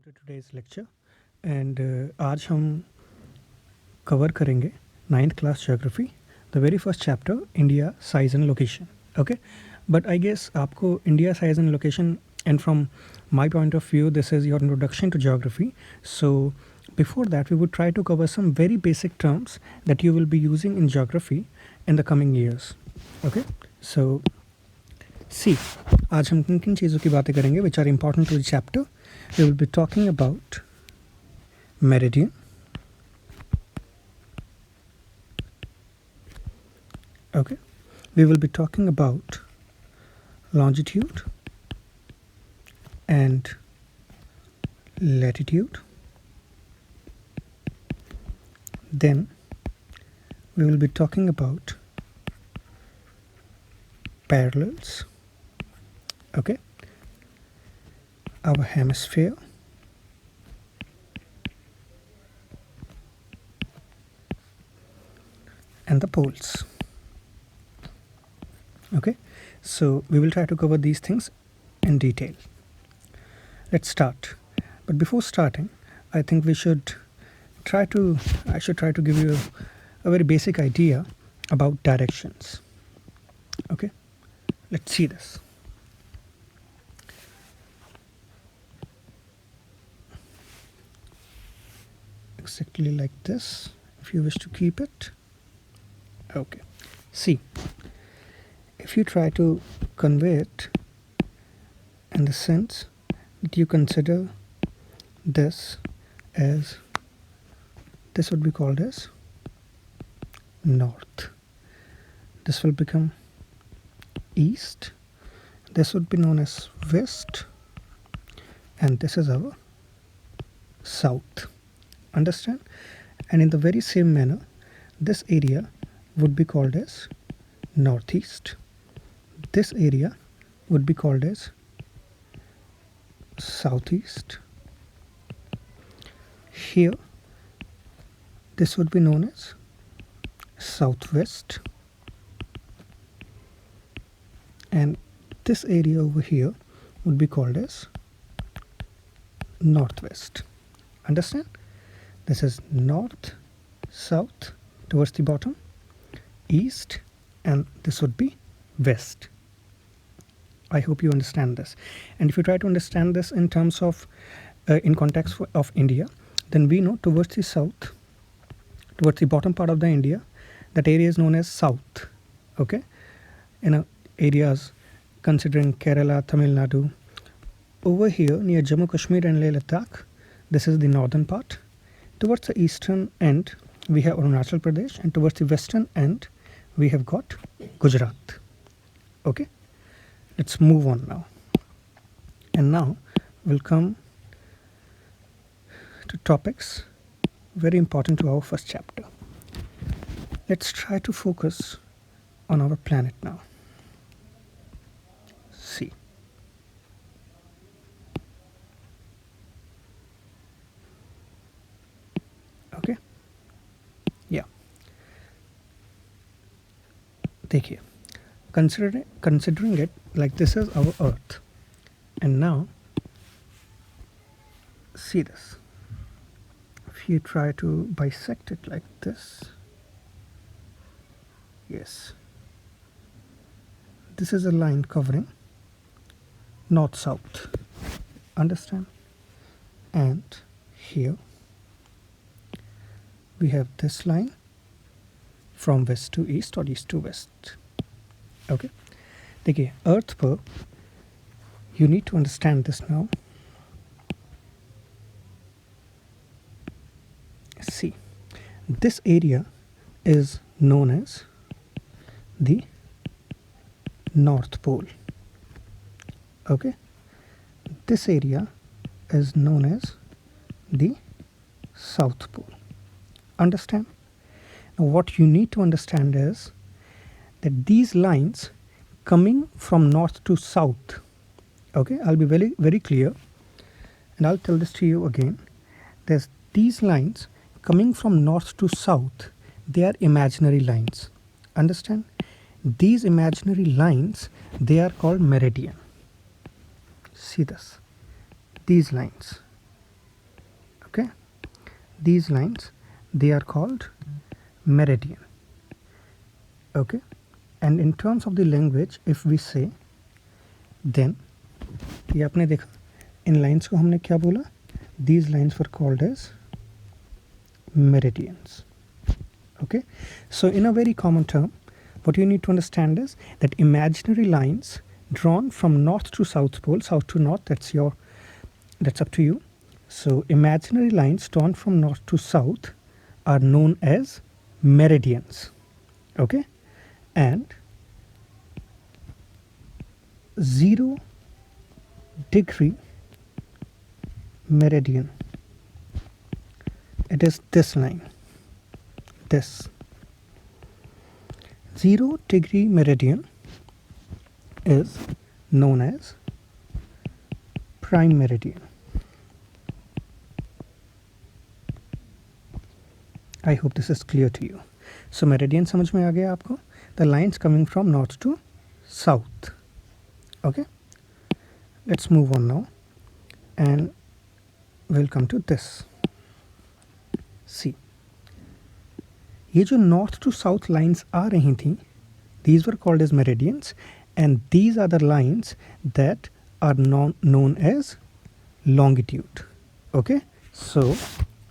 to today's lecture and आज हम cover करेंगे 9th class geography the very first chapter India size and location. Okay, but I guess आपको India size and location, and from my point of view this is your introduction to geography. So before that we would try to cover some very basic terms that you will be using in geography in the coming years. Okay, so see, आज हम किन किन चीज़ों की बातें करेंगे which are important to the chapter. We will be talking about meridian, okay, we will be talking about longitude and latitude, then we will be talking about parallels, okay, our hemisphere, and the poles. Okay, so we will try to cover these things in detail. Let's start. But before starting, I think I should try to give you a very basic idea about directions. Okay, let's see this. Exactly like this, if you wish to keep it. Okay, see, if you try to convey it in the sense that you consider this as, this would be called as north, this will become east, this would be known as west, and this is our south. Understand? And in the very same manner, this area would be called as northeast, this area would be called as southeast, here this would be known as southwest, and this area over here would be called as northwest. Understand? This is north, south towards the bottom, east, and this would be west. I hope you understand this. And if you try to understand this in terms of in context of India, then we know towards the south, towards the bottom part of the India, that area is known as south. Okay, in areas considering Kerala, Tamil Nadu, over here near Jammu Kashmir and Leh Ladakh, this is the northern part. Towards the eastern end we have Arunachal Pradesh, and towards the western end we have got Gujarat. Okay, let's move on now. And now we'll come to topics very important to our first chapter. Let's try to focus on our planet now. See, okay, yeah, देखिए, considering it like this is our earth, and now see this, if you try to bisect it like this, yes, this is a line covering north south, understand, and here we have this line from west to east or east to west. Okay, देखिए, earth पर you need to understand this now. See, this area is known as the North Pole. Okay, this area is known as the South Pole. Understand? Now what you need to understand is that these lines coming from north to south, okay, I'll be very very clear and I'll tell this to you again. There's these lines coming from north to south, they are imaginary lines. Understand? These imaginary lines, they are called meridian. See this, these lines, these lines, they are called meridian. Okay, and in terms of the language, if we say, then ये आपने देखा इन lines को हमने क्या बोला, these lines were called as meridians. Okay, so in a very common term, what you need to understand is that imaginary lines drawn from north to south pole, south to north, that's up to you. So imaginary lines drawn from north to south are known as meridians. Okay, and 0 degree meridian, it is this line, this 0 degree meridian is known as prime meridian. I hope this is clear to you. So meridian समझ में आ गया आपको, the lines coming from north to south. Okay, let's move on now and we'll come to this. See, ये जो north to south lines आ रही थी, these were called as meridians, and these are the lines that are known as longitude. Okay, so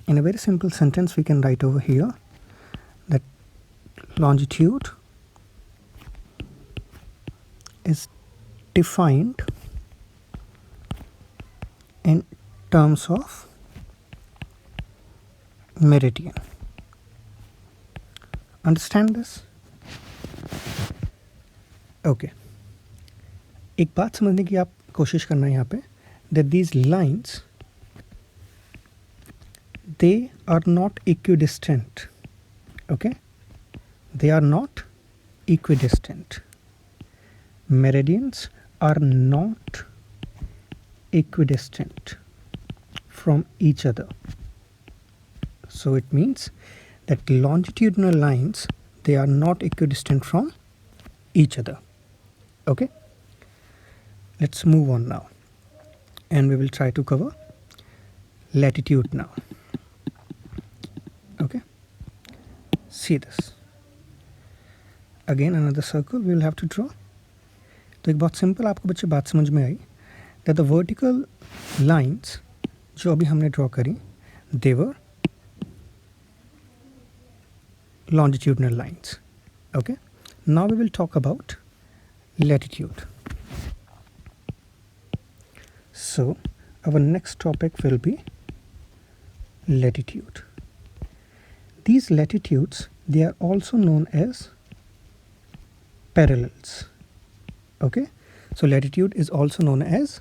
in a very simple sentence we can write over here that longitude is defined in terms of meridian. Understand this? Okay, एक बात समझने की आप कोशिश करना है यहाँ पे, that these lines, they are not equidistant. Okay, they are not equidistant. Meridians are not equidistant from each other. So it means that longitudinal lines, they are not equidistant from each other. Okay, let's move on now and we will try to cover latitude now. Okay, see this again, another circle we will have to draw. तो एक बहुत simple आपको बच्चे बात समझ में आई, that the vertical lines जो अभी हमने ड्रॉ करी, they were longitudinal lines. Okay, now we will talk about latitude. So our next topic will be latitude. These latitudes, they are also known as parallels. Okay, so latitude is also known as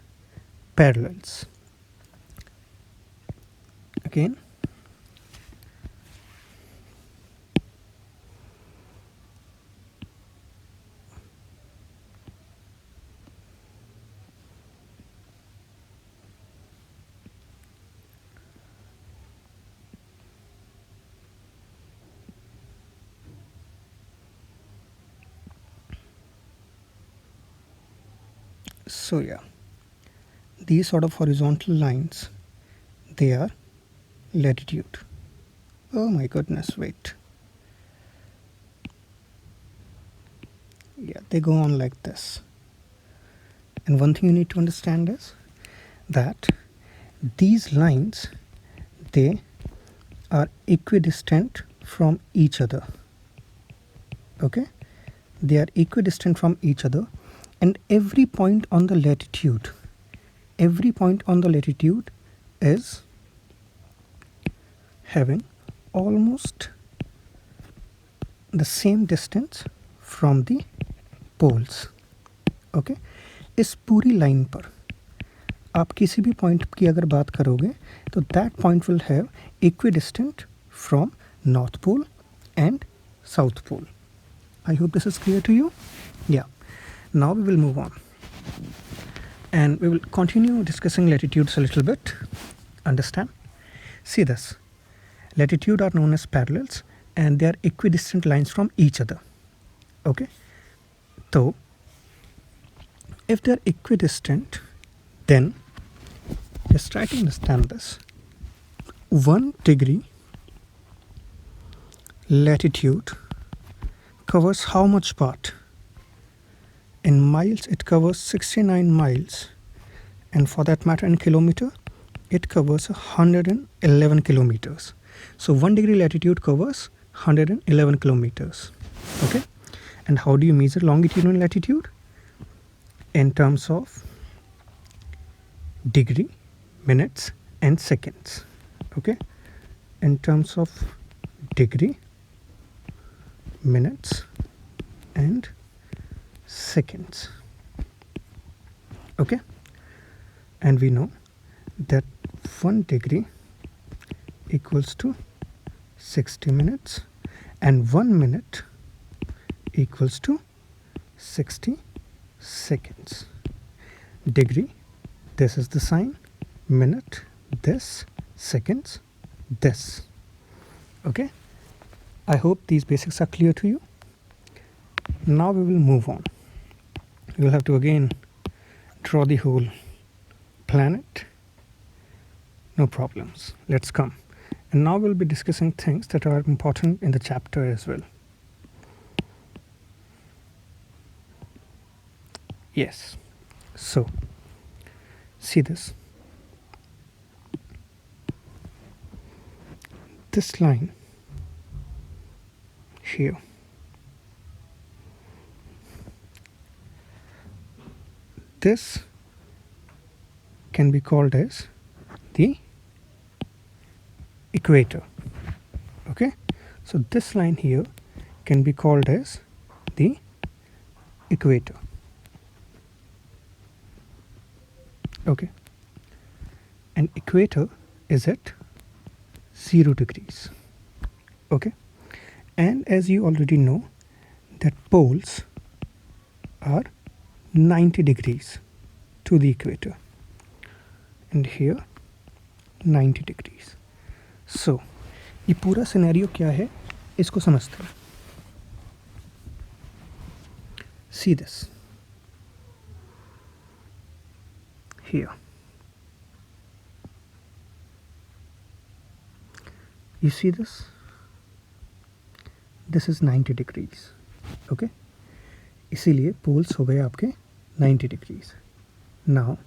parallels. Again, so yeah, these sort of horizontal lines, they are latitude. Oh my goodness, wait. Yeah, they go on like this. And one thing you need to understand is that these lines, they are equidistant from each other. Okay, they are equidistant from each other, and every point on the latitude is having almost the same distance from the poles. Okay, इस पूरी line पर आप किसी भी point की अगर बात करोगे तो that point will have equidistant from North Pole and South Pole. I hope this is clear to you. Yeah, now we will move on and we will continue discussing latitudes a little bit. Understand? See this. Latitude are known as parallels and they are equidistant lines from each other. Okay, so if they are equidistant, then just try to understand this. 1 degree latitude covers how much part? In miles, it covers 69 miles, and for that matter, in kilometer, it covers 111 kilometers. So 1 degree latitude covers 111 kilometers. Okay, and how do you measure longitude and latitude? In terms of degree, minutes, and seconds. Okay, in terms of degree, minutes, and seconds. Okay, and we know that 1 degree equals to 60 minutes and 1 minute equals to 60 seconds. Degree, this is the sign, minute, this, seconds, this. Okay, I hope these basics are clear to you. Now we will move on. We will have to again draw the whole planet. No problems. Let's come. And now we'll be discussing things that are important in the chapter as well. Yes. So, see this. This line here. This can be called as the equator. Okay, so this line here can be called as the equator. Okay, and equator is at 0 degrees. Okay, and as you already know that poles are 90 degrees to the equator, and here 90 degrees. So ये पूरा scenario क्या है इसको समझते हैं. See this here. You see this? This is 90 degrees. Okay, इसीलिए poles हो गए आपके 90 degrees. Now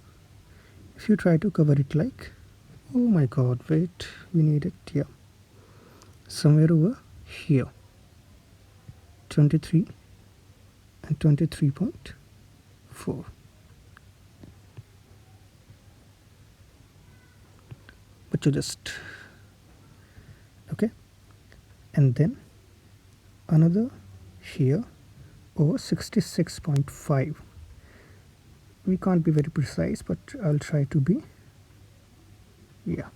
if you try to cover it like, oh my god, wait, we need it, yeah, somewhere over here, 23 and 23.4. But you just, okay, and then another here over 66.5. We can't be very precise, but I'll try to be. Yeah.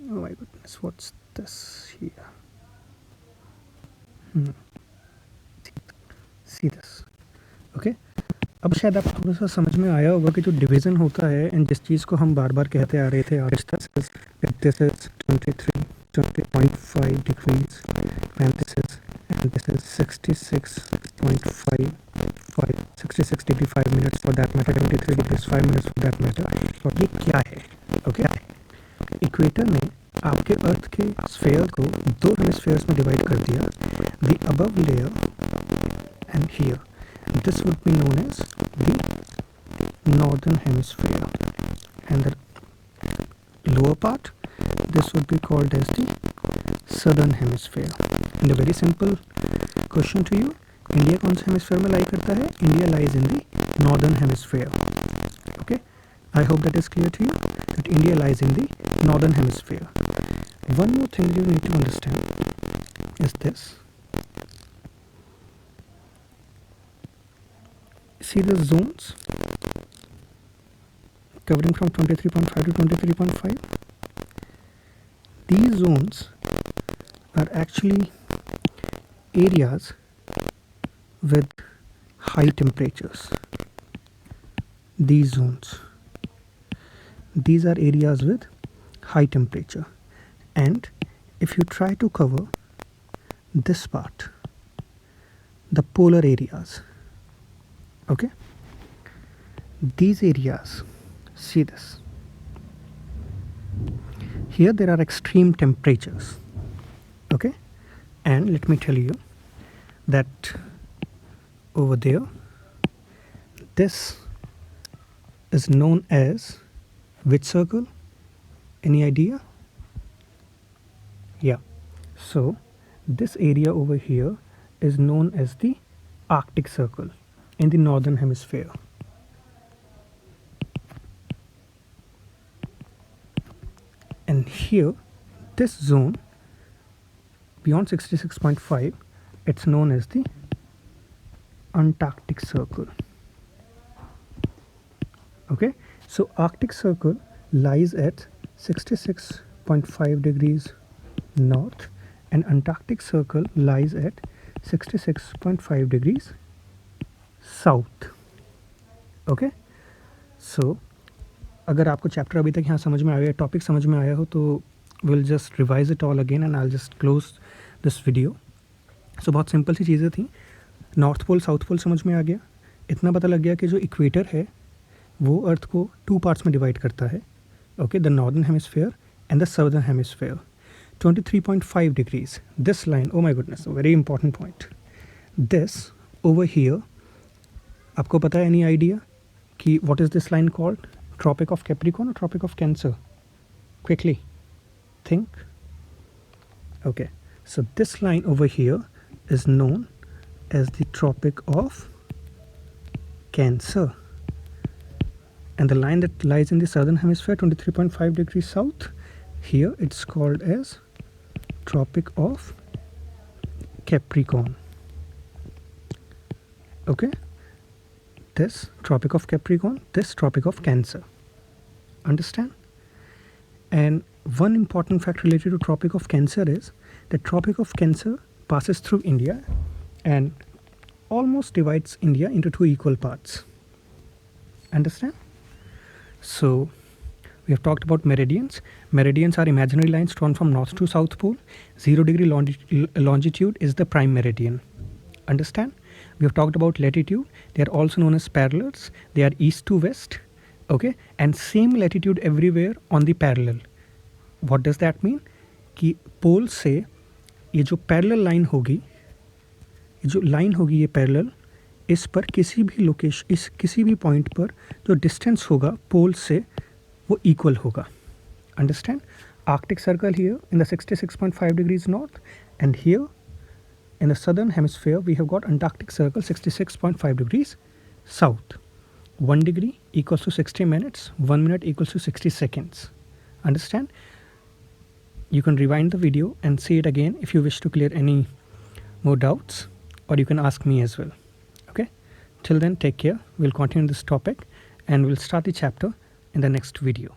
Oh my goodness, what's this here? See this. Okay. अब शायद आपको थोड़ा सा समझ में आया होगा कि जो डिवीज़न होता है एंड जिस चीज़ को हम बार बार कहते आ रहे थे आज तक, this is 20.5 degrees and this is 66 degree 5 minutes for that matter, 23 degrees 5 minutes for that matter. और ये क्या है? ओके, इक्वेटर ने आपके अर्थ के स्फीयर को दो हेमिस्फीयर्स में डिवाइड कर दिया, the above layer and here. This would be known as the northern hemisphere, and the lower part, this would be called as the southern hemisphere. And a very simple question to you, India कौन से hemisphere में lie करता है? India lies in the northern hemisphere. Okay, I hope that is clear to you that India lies in the northern hemisphere. One more thing you need to understand is this. See the zones covering from 23.5 to 23.5. These zones are actually areas with high temperatures. These zones, these are areas with high temperature, and if you try to cover this part, the polar areas, okay, these areas, see this, here there are extreme temperatures, Okay, and let me tell you that over there, this is known as which circle? Any idea? Yeah, so this area over here is known as the Arctic Circle in the northern hemisphere. And here, this zone beyond 66.5, it's known as the Antarctic Circle. Okay, so Arctic Circle lies at 66.5 degrees north and Antarctic Circle lies at 66.5 degrees south. Okay, so अगर आपको chapter अभी तक यहाँ समझ में आया, topic समझ में आया हो, तो will just revise it all again and I just close this video. So बहुत सिंपल सी चीज़ें थी. नॉर्थ पोल साउथ पोल समझ में आ गया. इतना पता लग गया कि जो इक्वेटर है वो अर्थ को 2 पार्ट्स में डिवाइड करता है. Okay, the northern hemisphere and the southern hemisphere. 23.5 degrees, this line, oh my goodness, very important point. This over here, आपको पता है एनी आइडिया कि what is this line called? Tropic of Capricorn or Tropic of Cancer? Quickly think. Okay, so this line over here is known as the Tropic of Cancer, and the line that lies in the southern hemisphere, 23.5 degrees south, here it's called as Tropic of Capricorn. Okay, this Tropic of Capricorn, this Tropic of Cancer. Understand? And one important fact related to Tropic of Cancer is that Tropic of Cancer passes through India and almost divides India into 2 equal parts. Understand? So we have talked about meridians. Meridians are imaginary lines drawn from north to south pole. 0 degree longitude is the prime meridian. Understand? We have talked about latitude. They are also known as parallels. They are east to west. Okay, and same latitude everywhere on the parallel. What does that mean? कि पोल से ये जो parallel line होगी, ये जो line होगी ये parallel, इस पर किसी भी लोकेशन, इस किसी भी पॉइंट पर जो डिस्टेंस होगा पोल से वो इक्वल होगा. Understand? Arctic circle here in the 66.5 degrees north, and here in the southern hemisphere we have got Antarctic Circle 66.5 degrees south. 1 degree equals to 60 minutes, 1 minute equals to 60 seconds. Understand? You can rewind the video and see it again if you wish to clear any more doubts, or you can ask me as well. Okay? Till then, take care. We'll continue this topic and we'll start the chapter in the next video.